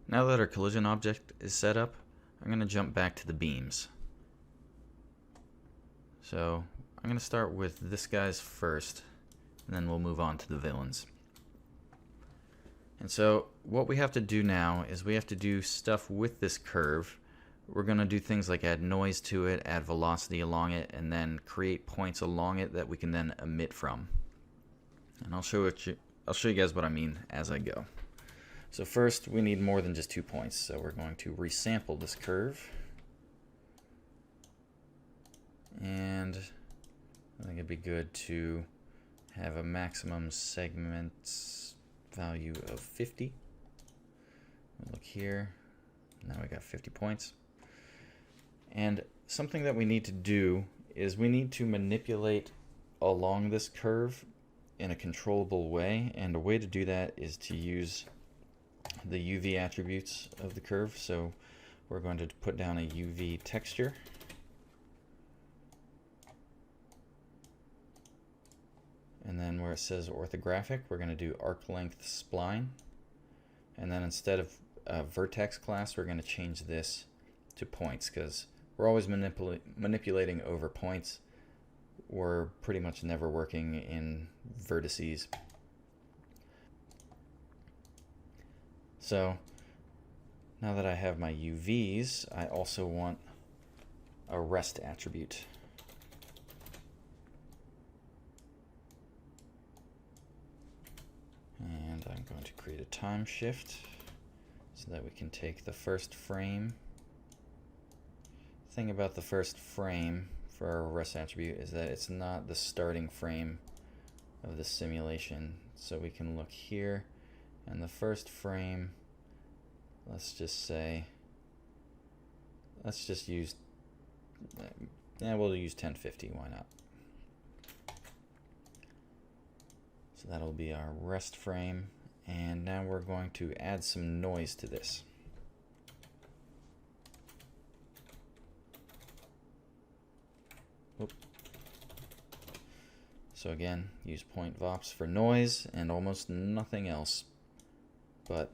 Now that our collision object is set up, I'm going to jump back to the beams. So I'm going to start with this guy's first, and then we'll move on to the villains. And so what we have to do now is we have to do stuff with this curve. We're going to do things like add noise to it, add velocity along it, and then create points along it that we can then emit from. And I'll show you guys what I mean as I go. So first, we need more than just 2 points. So we're going to resample this curve. And I think it'd be good to have a maximum segment value of 50. We'll look here. Now we got 50 points. And something that we need to do is we need to manipulate along this curve in a controllable way. And a way to do that is to use the UV attributes of the curve. So we're going to put down a UV texture. And then where it says orthographic, we're going to do arc length spline. And then instead of a vertex class, we're going to change this to points, because we're always manipulating over points. We're pretty much never working in vertices. So now that I have my UVs, I also want a rest attribute. And I'm going to create a time shift so that we can take the first frame. The thing about the first frame for our rest attribute is that it's not the starting frame of the simulation. So we can look here, and the first frame, let's just use, we'll use 1050, why not? So that'll be our rest frame, and now we're going to add some noise to this. Oop. So again, use point vops for noise and almost nothing else. But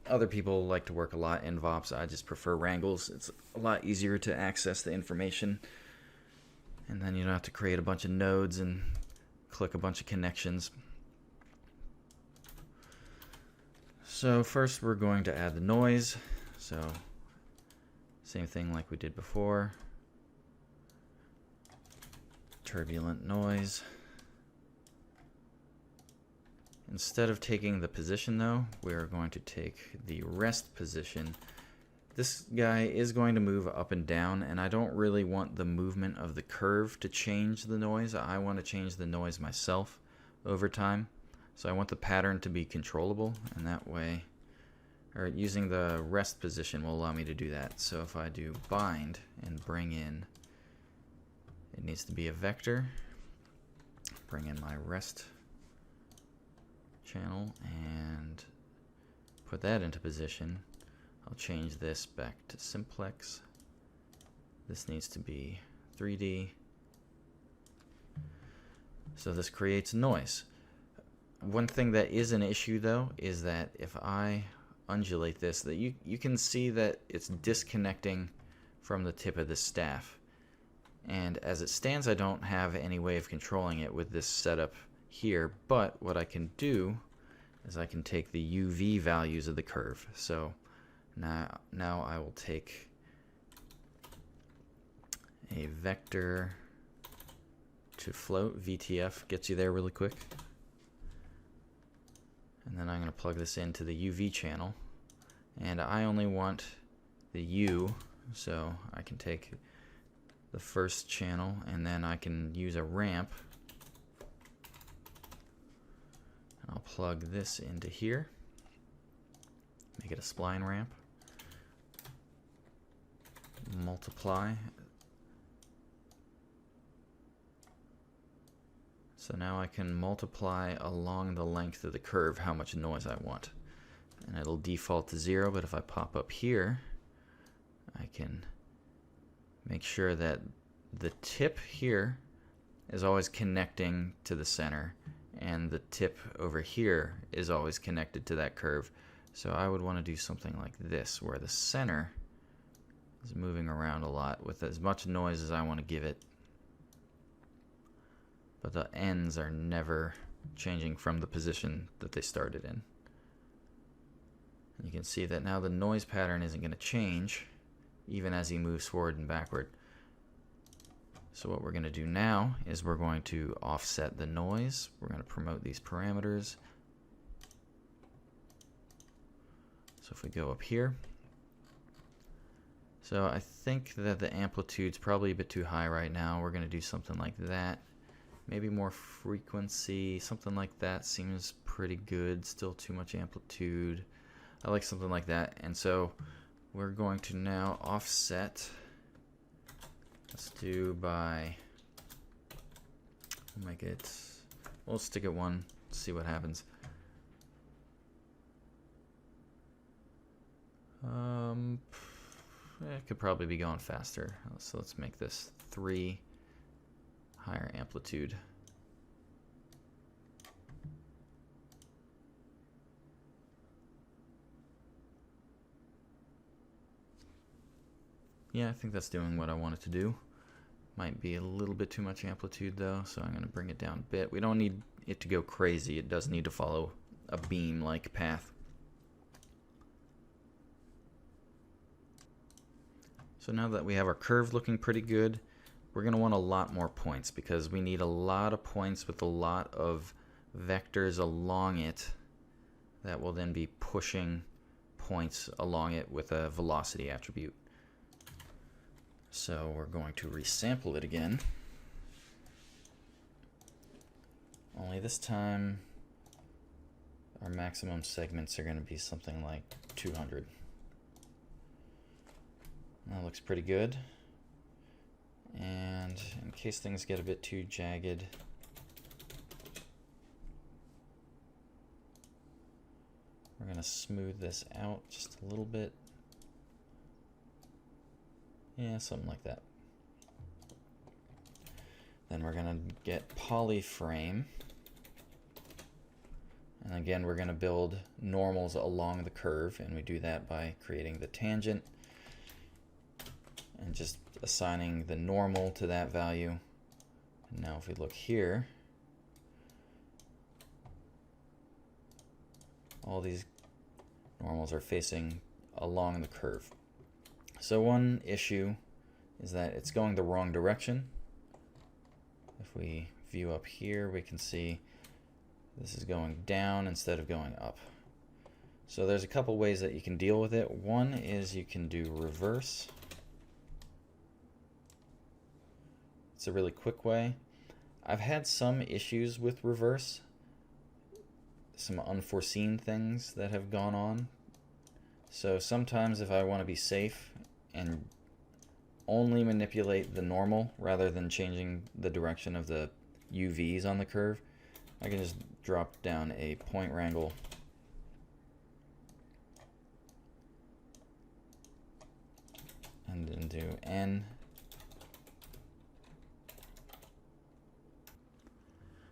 other people like to work a lot in vops. I just prefer wrangles. It's a lot easier to access the information, and then you don't have to create a bunch of nodes and click a bunch of connections. So first we're going to add the noise. So same thing like we did before. Turbulent noise. Instead of taking the position though, we're going to take the rest position. This guy is going to move up and down, and I don't really want the movement of the curve to change the noise. I want to change the noise myself over time. So I want the pattern to be controllable, and that way, or using the rest position will allow me to do that. So if I do bind and bring in, it needs to be a vector. Bring in my rest channel and put that into position. I'll change this back to simplex. This needs to be 3D. So this creates noise. One thing that is an issue though is that if I undulate this, that you can see that it's disconnecting from the tip of the staff. And as it stands, I don't have any way of controlling it with this setup here, but what I can do is I can take the UV values of the curve. So now I will take a vector to float, VTF gets you there really quick. And then I'm going to plug this into the UV channel, and I only want the U, so I can take the first channel and then I can use a ramp, and I'll plug this into here, make it a spline ramp, multiply. So now I can multiply along the length of the curve how much noise I want. And it'll default to 0, but if I pop up here, I can make sure that the tip here is always connecting to the center, and the tip over here is always connected to that curve. So I would want to do something like this, where the center is moving around a lot with as much noise as I want to give it. But the ends are never changing from the position that they started in. And you can see that now the noise pattern isn't going to change even as he moves forward and backward. So what we're going to do now is we're going to offset the noise. We're going to promote these parameters. So if we go up here, so I think that the amplitude's probably a bit too high right now. We're going to do something like that. Maybe more frequency, something like that seems pretty good. Still too much amplitude. I like something like that. And so we're going to now offset. Let's do by, we'll make it, we'll stick it 1, see what happens. It could probably be going faster. So let's make this 3, higher amplitude. Yeah, I think that's doing what I want it to do. Might be a little bit too much amplitude though, so I'm going to bring it down a bit. We don't need it to go crazy. It does need to follow a beam-like path. So now that we have our curve looking pretty good, we're going to want a lot more points because we need a lot of points with a lot of vectors along it that will then be pushing points along it with a velocity attribute. So we're going to resample it again. Only this time our maximum segments are going to be something like 200. That looks pretty good. And in case things get a bit too jagged, we're going to smooth this out just a little bit. Yeah, something like that. Then we're going to get polyframe. And again, we're going to build normals along the curve, and we do that by creating the tangent and just assigning the normal to that value. And now if we look here, all these normals are facing along the curve. So one issue is that it's going the wrong direction. If we view up here, we can see this is going down instead of going up. So there's a couple ways that you can deal with it. One is you can do reverse. It's a really quick way. I've had some issues with reverse, some unforeseen things that have gone on. So sometimes if I want to be safe and only manipulate the normal rather than changing the direction of the UVs on the curve, I can just drop down a point wrangle and then do N.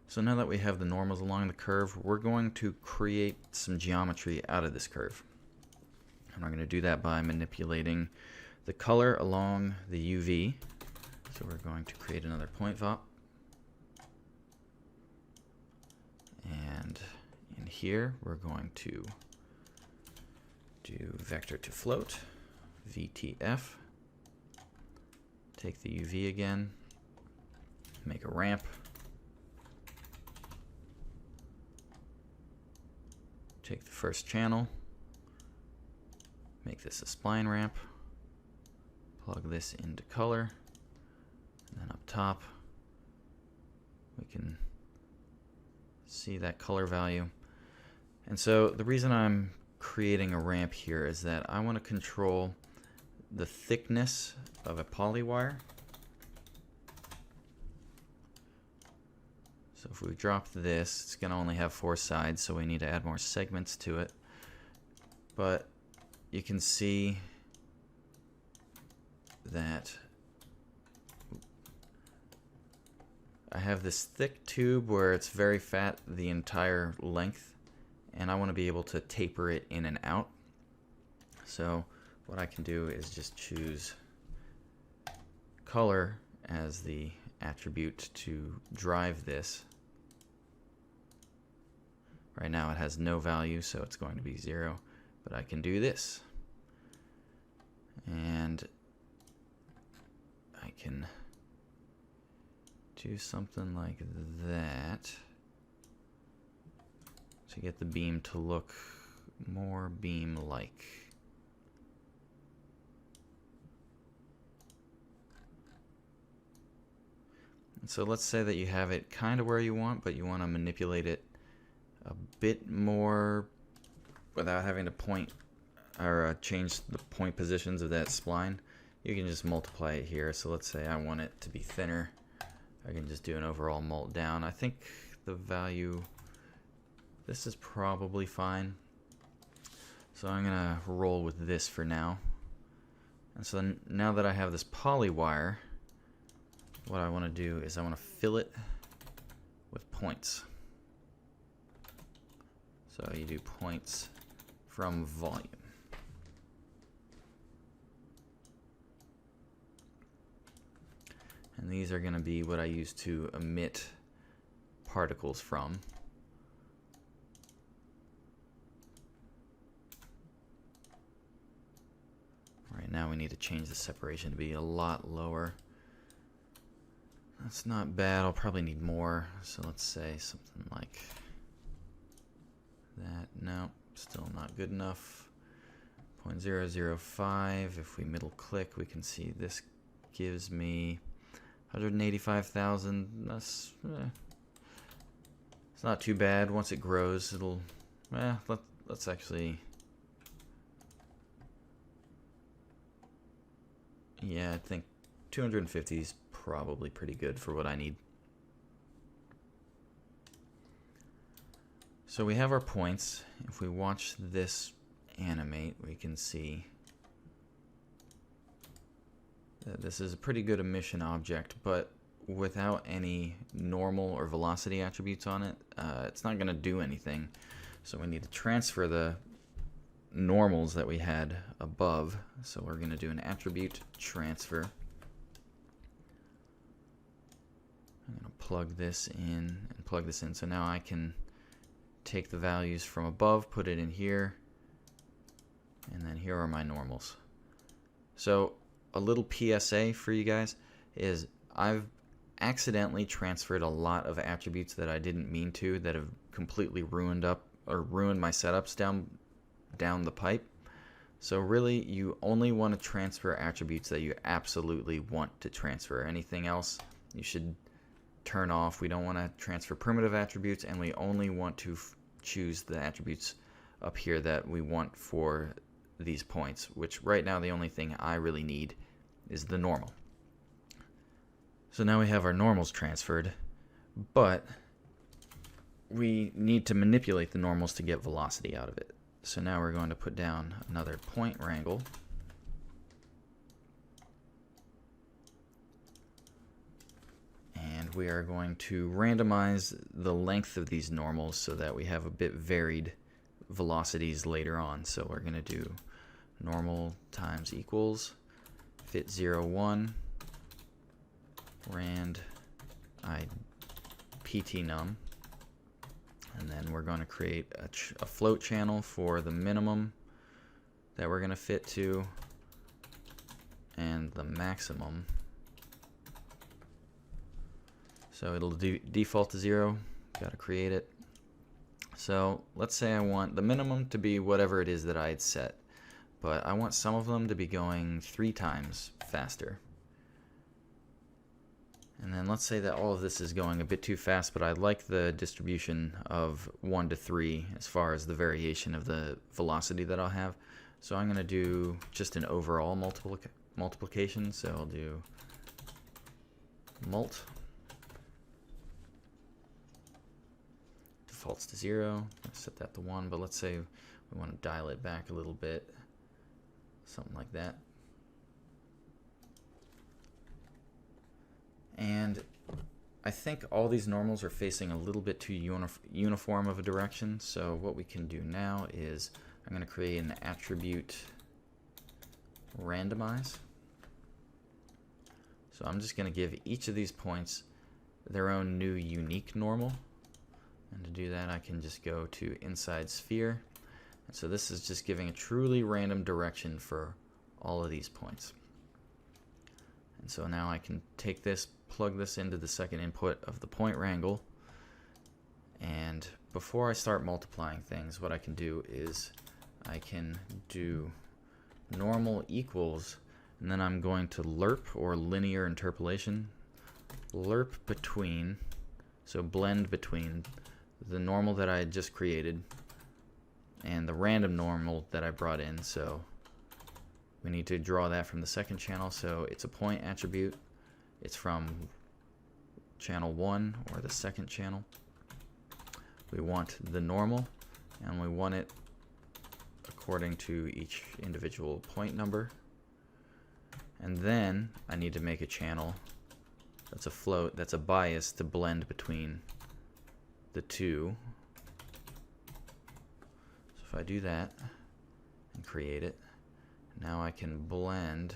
So now that we have the normals along the curve, we're going to create some geometry out of this curve. And we're going to do that by manipulating the color along the UV. So we're going to create another point VOP. And in here, we're going to do vector to float, VTF. Take the UV again, make a ramp. Take the first channel, make this a spline ramp, plug this into color, and then up top we can see that color value. And so the reason I'm creating a ramp here is that I want to control the thickness of a poly wire. So if we drop this, it's going to only have 4 sides, so we need to add more segments to it. But you can see that I have this thick tube where it's very fat the entire length, and I want to be able to taper it in and out. So what I can do is just choose color as the attribute to drive this. Right now it has no value, so it's going to be 0, but I can do this. And I can do something like that to get the beam to look more beam-like. So let's say that you have it kind of where you want, but you want to manipulate it a bit more without having to point or change the point positions of that spline. You can just multiply it here. So let's say I want it to be thinner. I can just do an overall mult down. I think the value, this is probably fine. So I'm gonna roll with this for now. And so now that I have this poly wire, what I want to do is I want to fill it with points. So you do points from volume. And these are going to be what I use to emit particles from. Right now we need to change the separation to be a lot lower. That's not bad. I'll probably need more. So let's say something like that. No, still not good enough. 0.005. If we middle click, we can see this gives me 185,000. That's it's not too bad. Once it grows, it'll let's actually, yeah, I think 250 is probably pretty good for what I need. So we have our points. If we watch this animate, we can see that this is a pretty good emission object, but without any normal or velocity attributes on it, it's not going to do anything. So we need to transfer the normals that we had above. So we're going to do an attribute transfer. I'm going to plug this in and plug this in. So now I can take the values from above, put it in here, and then here are my normals. So a little PSA for you guys is I've accidentally transferred a lot of attributes that I didn't mean to, that have completely ruined my setups down the pipe. So really, you only want to transfer attributes that you absolutely want to transfer. Anything else you should turn off. We don't want to transfer primitive attributes, and we only want to choose the attributes up here that we want for these points, which right now the only thing I really need is the normal. So now we have our normals transferred, but we need to manipulate the normals to get velocity out of it. So now we're going to put down another point wrangle. And we are going to randomize the length of these normals so that we have a bit varied velocities later on. So we're going to do normal times equals fit 0, 1 rand I pt num, and then we're going to create a float channel for the minimum that we're going to fit to and the maximum. So it'll default to 0. Got to create it. So let's say I want the minimum to be whatever it is that I had set, but I want some of them to be going 3 times faster. And then let's say that all of this is going a bit too fast, but I like the distribution of 1 to 3 as far as the variation of the velocity that I'll have. So I'm going to do just an overall multiplication. So I'll do mult. Defaults to 0. Set that to 1, but let's say we want to dial it back a little bit. Something like that. And I think all these normals are facing a little bit too uniform of a direction, so what we can do now is I'm going to create an attribute randomize. So I'm just going to give each of these points their own new unique normal. And to do that, I can just go to inside sphere. And so this is just giving a truly random direction for all of these points. And so now I can take this, plug this into the second input of the point wrangle. And before I start multiplying things, what I can do is I can do normal equals, and then I'm going to lerp, or linear interpolation, lerp between, so blend between the normal that I had just created and the random normal that I brought in. So we need to draw that from the second channel, so it's a point attribute. It's from channel 1, or the second channel. We want the normal, and we want it according to each individual point number. And then I need to make a channel that's a float, that's a bias to blend between the two. So if I do that and create it, now I can blend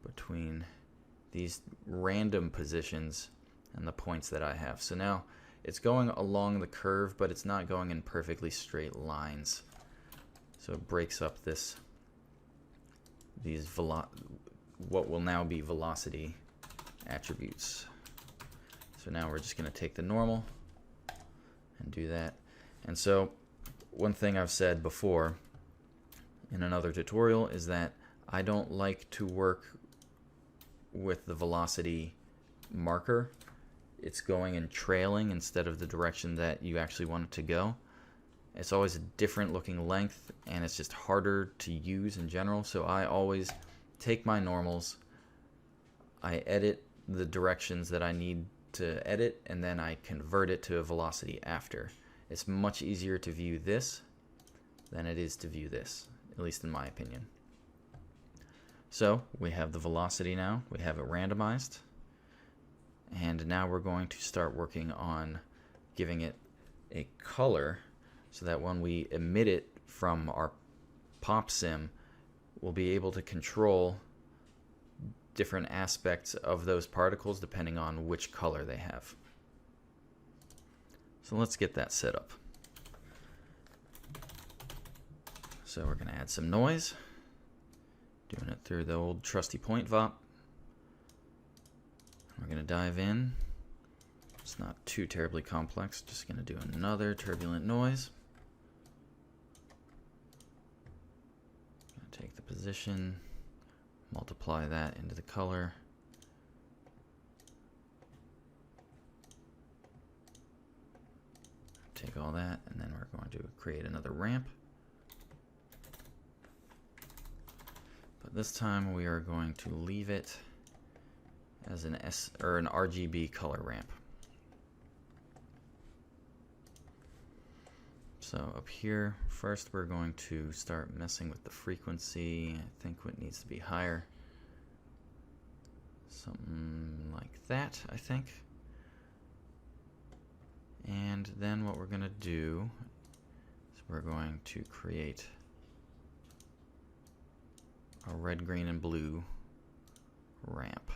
between these random positions and the points that I have. So now it's going along the curve, but it's not going in perfectly straight lines. So it breaks up these what will now be velocity attributes. So now we're just going to take the normal and do that. And so one thing I've said before in another tutorial is that I don't like to work with the velocity marker. It's going in trailing instead of the direction that you actually want it to go. It's always a different looking length, and it's just harder to use in general. So I always take my normals, I edit the directions that I need to edit, and then I convert it to a velocity after. It's much easier to view this than it is to view this, at least in my opinion. So we have the velocity now, we have it randomized, and now we're going to start working on giving it a color so that when we emit it from our pop sim, we'll be able to control different aspects of those particles depending on which color they have. So let's get that set up. So we're going to add some noise, doing it through the old trusty point VOP. We're going to dive in. It's not too terribly complex, just going to do another turbulent noise. Take the position, multiply that into the color. Take all that, and then we're going to create another ramp. But this time we are going to leave it as an RGB color ramp. So up here, first we're going to start messing with the frequency. I think it needs to be higher. Something like that, I think. And then what we're going to do is we're going to create a red, green, and blue ramp.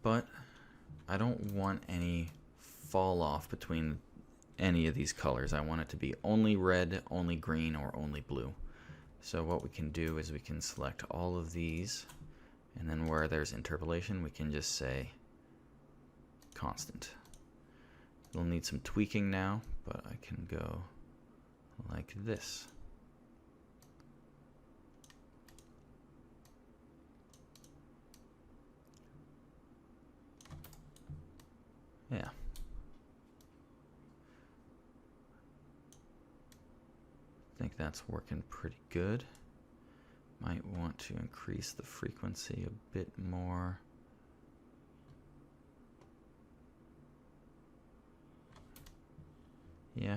But I don't want any fall off between any of these colors. I want it to be only red, only green, or only blue. So what we can do is we can select all of these, and then where there's interpolation we can just say constant. We'll need some tweaking now, but I can go like this. Yeah. I think that's working pretty good. Might want to increase the frequency a bit more. Yeah.